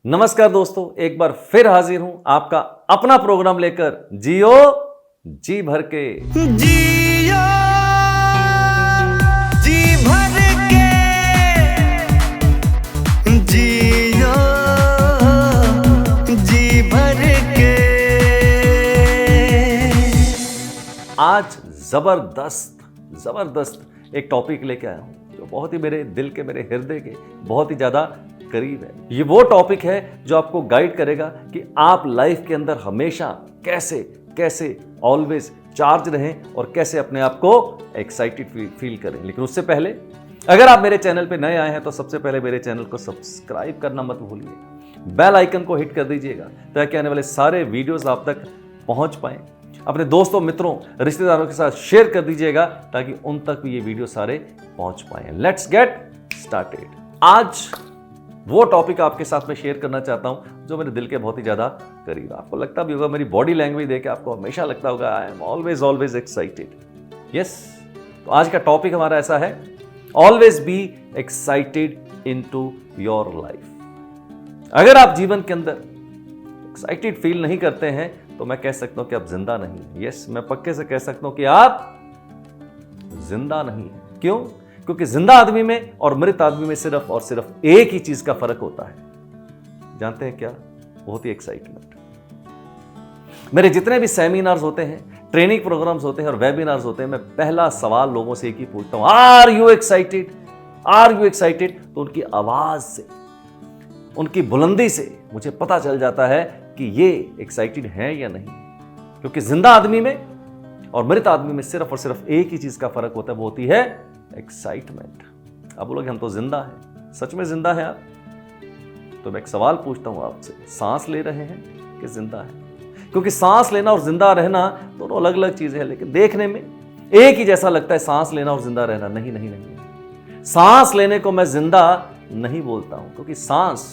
नमस्कार दोस्तों, एक बार फिर हाजिर हूं आपका अपना प्रोग्राम लेकर जियो जी भर के। जियो जी भर के, जियो जी भर के। आज जबरदस्त एक टॉपिक लेके आया हूं जो बहुत ही मेरे दिल के, मेरे हृदय के बहुत ही ज्यादा करीब है। ये वो टॉपिक है जो आपको गाइड करेगा कि आप लाइफ के अंदर हमेशा कैसे ऑलवेज चार्ज रहें और कैसे अपने आप को एक्साइटेड फील करें। लेकिन उससे पहले अगर आप मेरे चैनल पे नए आए हैं तो सबसे पहले मेरे चैनल को सब्सक्राइब करना मत भूलिए, बेल आइकन को हिट कर दीजिएगा ताकि आने वाले सारे वीडियोस आप तक पहुंच पाए। अपने दोस्तों, मित्रों, रिश्तेदारों के साथ शेयर कर दीजिएगा ताकि उन तक भी ये वीडियो सारे पहुंच पाए। Let's get started. आज वो टॉपिक आपके साथ में शेयर करना चाहता हूं जो मेरे दिल के बहुत ही ज्यादा करीब है। आपको लगता भी होगा, मेरी बॉडी लैंग्वेज देख के आपको हमेशा लगता होगा I am always excited. Yes, तो आज का टॉपिक हमारा ऐसा है, always be excited into your life. अगर आप जीवन के अंदर एक्साइटेड फील नहीं करते हैं तो मैं कह सकता हूं कि आप जिंदा नहीं हैं। यस, मैं पक्के से कह सकता हूं कि आप जिंदा नहीं हैं। क्यों? क्योंकि जिंदा आदमी में और मृत आदमी में सिर्फ और सिर्फ एक ही चीज का फर्क होता है। जानते हैं क्या? बहुत ही एक्साइटमेंट। मेरे जितने भी सेमिनार्स होते हैं, ट्रेनिंग प्रोग्राम्स होते हैं और वेबिनार्स होते हैं, मैं पहला सवाल लोगों से एक ही पूछता हूं, are you excited? Are you excited? तो उनकी आवाज से, उनकी बुलंदी से मुझे पता चल जाता है कि ये एक्साइटेड है या नहीं। क्योंकि जिंदा आदमी में और मृत आदमी में सिर्फ और सिर्फ एक ही चीज का फर्क होता है, वो होती है एक्साइटमेंट। आप बोलोगे हम तो जिंदा हैं। सच में जिंदा है आप? तो मैं एक सवाल पूछता हूं आपसे, सांस ले रहे हैं कि जिंदा है? क्योंकि सांस लेना और जिंदा रहना दोनों अलग अलग चीजें हैं, लेकिन देखने में एक ही जैसा लगता है सांस लेना और जिंदा रहना। नहीं, सांस लेने को मैं जिंदा नहीं बोलता हूं, क्योंकि सांस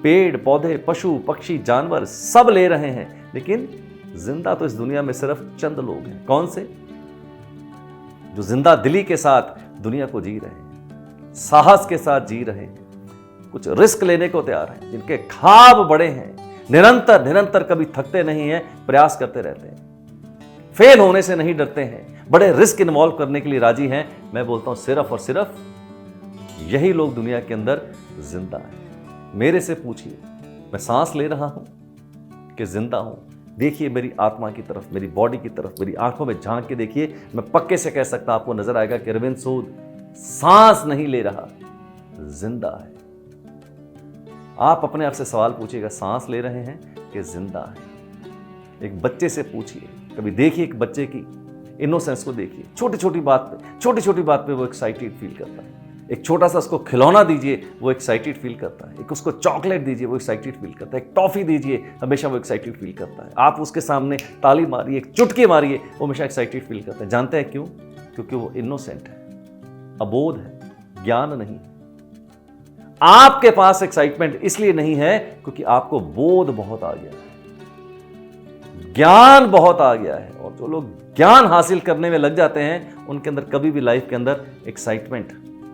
पेड़ पौधे, पशु पक्षी, जानवर सब ले रहे हैं, लेकिन जिंदा तो इस दुनिया में सिर्फ चंद लोग हैं। कौन से? जो जिंदा दिली के साथ दुनिया को जी रहे हैं, साहस के साथ जी रहे हैं, कुछ रिस्क लेने को तैयार हैं, जिनके ख्वाब बड़े हैं, निरंतर कभी थकते नहीं हैं, प्रयास करते रहते हैं, फेल होने से नहीं डरते हैं, बड़े रिस्क इन्वॉल्व करने के लिए राजी हैं। मैं बोलता हूं सिर्फ और सिर्फ यही लोग दुनिया के अंदर जिंदा हैं। मेरे से पूछिए, मैं सांस ले रहा हूं कि जिंदा हूं? देखिए मेरी आत्मा की तरफ, मेरी बॉडी की तरफ, मेरी आंखों में झांक के देखिए। मैं पक्के से कह सकता, आपको नजर आएगा कि अरविंद सूद सांस नहीं ले रहा, जिंदा है। आप अपने आप से सवाल पूछिएगा, सांस ले रहे हैं कि जिंदा है? एक बच्चे से पूछिए, कभी देखिए एक बच्चे की इनोसेंस को देखिए। छोटी छोटी बात पे वो एक्साइटेड फील करता है। एक छोटा सा उसको खिलौना दीजिए, वो एक्साइटेड फील करता है। एक उसको चॉकलेट दीजिए, वो एक्साइटेड फील करता है। एक टॉफी दीजिए, हमेशा वो एक्साइटेड फील करता है। आप उसके सामने ताली मारिए, एक चुटकी मारिए, वो हमेशा एक्साइटेड फील करता है। जानते हैं क्यों? क्योंकि वो इनोसेंट है, अबोध है, ज्ञान नहीं है। आपके पास एक्साइटमेंट इसलिए नहीं है क्योंकि आपको बोध बहुत आ गया है, ज्ञान बहुत आ गया है। और जो लोग ज्ञान हासिल करने में लग जाते हैं, उनके अंदर कभी भी लाइफ के अंदर एक्साइटमेंट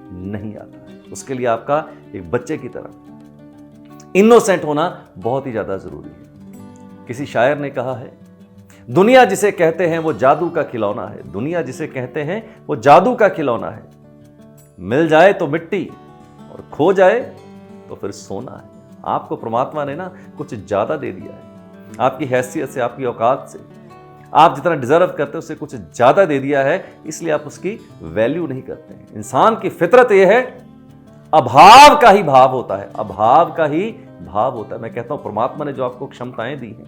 नहीं आता। उसके लिए आपका एक बच्चे की तरह इनोसेंट होना बहुत ही ज्यादा जरूरी है। किसी शायर ने कहा है, दुनिया जिसे कहते हैं वो जादू का खिलौना है, दुनिया जिसे कहते हैं वो जादू का खिलौना है। मिल जाए तो मिट्टी और खो जाए तो फिर सोना है। आपको परमात्मा ने ना कुछ ज्यादा दे दिया है, आपकी हैसियत से, आपकी औकात से, आप जितना डिजर्व करते हैं उससे कुछ ज्यादा दे दिया है, इसलिए आप उसकी वैल्यू नहीं करते हैं। इंसान की फितरत यह है, अभाव का ही भाव होता है, अभाव का ही भाव होता है। मैं कहता हूं परमात्मा ने जो आपको क्षमताएं दी हैं,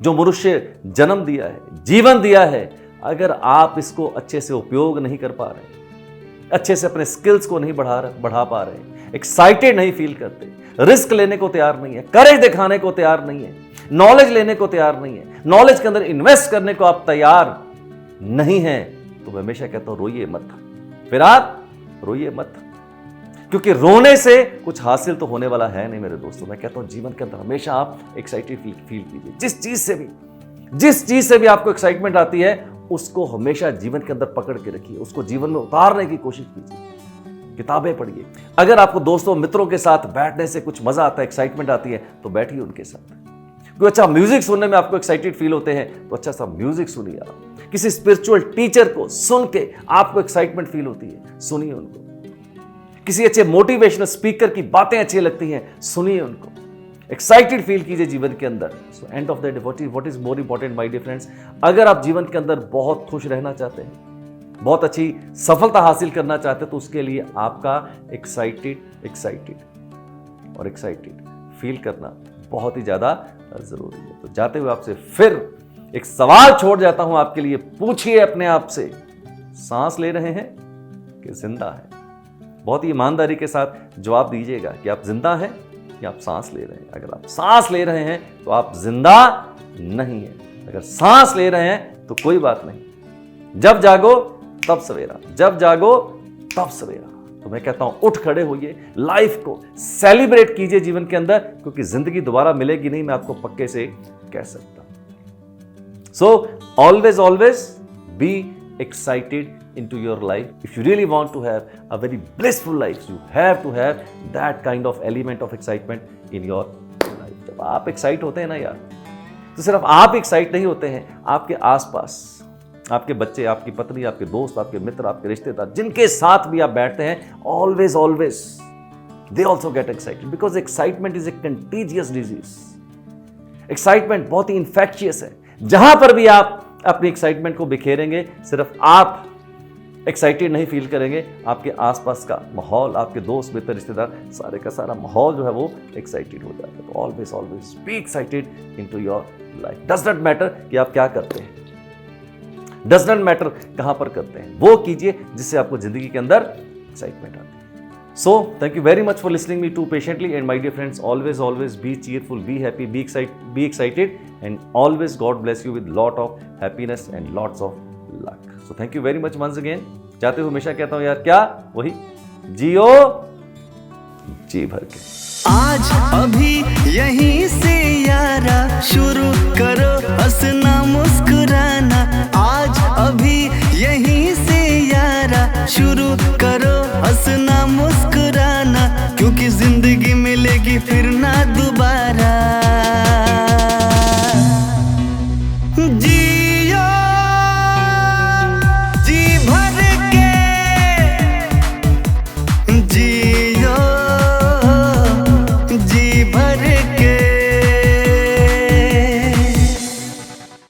जो मनुष्य जन्म दिया है, जीवन दिया है, अगर आप इसको अच्छे से उपयोग नहीं कर पा रहे, अच्छे से अपने स्किल्स को नहीं बढ़ा पा रहे, एक्साइटेड नहीं फील करते, रिस्क लेने को तैयार नहीं है, करेज दिखाने को तैयार नहीं है, नॉलेज लेने को तैयार नहीं है, नॉलेज के अंदर इन्वेस्ट करने को आप तैयार नहीं हैं, तो मैं हमेशा कहता हूं रोइए मत। फिर आप रोइए मत, क्योंकि रोने से कुछ हासिल तो होने वाला है नहीं मेरे दोस्तों। मैं कहता हूं जीवन के अंदर हमेशा आप एक्साइटेड फील कीजिए। जिस चीज से भी आपको एक्साइटमेंट आती है, उसको हमेशा जीवन के अंदर पकड़ के रखिए, उसको जीवन में उतारने की कोशिश कीजिए। किताबें पढ़िए। अगर आपको दोस्तों मित्रों के साथ बैठने से कुछ मजा आता है, एक्साइटमेंट आती है, तो बैठिए उनके साथ। कोई अच्छा म्यूजिक सुनने में आपको एक्साइटेड फील होते हैं तो अच्छा सा म्यूजिक सुनिए आप। किसी स्पिरिचुअल टीचर को सुन के आपको एक्साइटमेंट फील होती है, सुनिए उनको। किसी अच्छे मोटिवेशनल स्पीकर की बातें अच्छी लगती हैं, सुनिए उनको। एक्साइटेड फील कीजिए जीवन के अंदर। So end of the day what is more important my dear friends, अगर आप जीवन के अंदर बहुत खुश रहना चाहते हैं, बहुत अच्छी सफलता हासिल करना चाहते हैं, तो उसके लिए आपका एक्साइटेड फील करना बहुत ही ज्यादा जरूरी है। तो जाते हुए आपसे फिर एक सवाल छोड़ जाता हूं आपके लिए। पूछिए अपने आप से, सांस ले रहे हैं कि जिंदा है? बहुत ही ईमानदारी के साथ जवाब दीजिएगा कि आप जिंदा हैं या आप सांस ले रहे हैं। अगर आप सांस ले रहे हैं तो आप जिंदा नहीं हैं। अगर सांस ले रहे हैं तो कोई बात नहीं, जब जागो तब सवेरा, जब जागो तब सवेरा। तो मैं कहता हूं उठ खड़े होइए, लाइफ को सेलिब्रेट कीजिए जीवन के अंदर, क्योंकि जिंदगी दोबारा मिलेगी नहीं, मैं आपको पक्के से कह सकता हूं। So always be excited into your life. If you really want to have a very blissful life, you have to have that kind of element of excitement in your life. जब आप एक्साइट होते हैं ना यार, तो सिर्फ आप excite नहीं होते हैं, आपके आसपास आपके बच्चे, आपकी पत्नी, आपके दोस्त, आपके मित्र, आपके रिश्तेदार, जिनके साथ भी आप बैठते हैं, always they also get excited, because excitement is a contagious disease. Excitement बहुत ही इन्फेक्शियस है। जहां पर भी आप अपनी एक्साइटमेंट को बिखेरेंगे, सिर्फ आप एक्साइटेड नहीं फील करेंगे, आपके आसपास का माहौल, आपके दोस्त, मित्र, रिश्तेदार, सारे का सारा माहौल जो है वो एक्साइटेड हो जाता है। तो always be excited into your life. Does not matter कि आप क्या करते हैं, डज नॉट मैटर कहां पर करते हैं, वो कीजिए जिससे आपको जिंदगी के अंदर एक्साइटमेंट आती है। So thank you very much for listening me to patiently, and my dear friends, always be cheerful, be happy, be excited, and always God bless you with lot of happiness and lots of luck. So thank you very much once again. जाते हुए हमेशा कहता हूं यार, क्या वही जियो जी भर के। आज अभी यहीं से यारा शुरू करो हंसना मुस्कुराना। आज अभी यहीं से यारा शुरू करो हंसना मुस्कुराना, क्योंकि जिंदगी मिलेगी फिर ना दोबारा।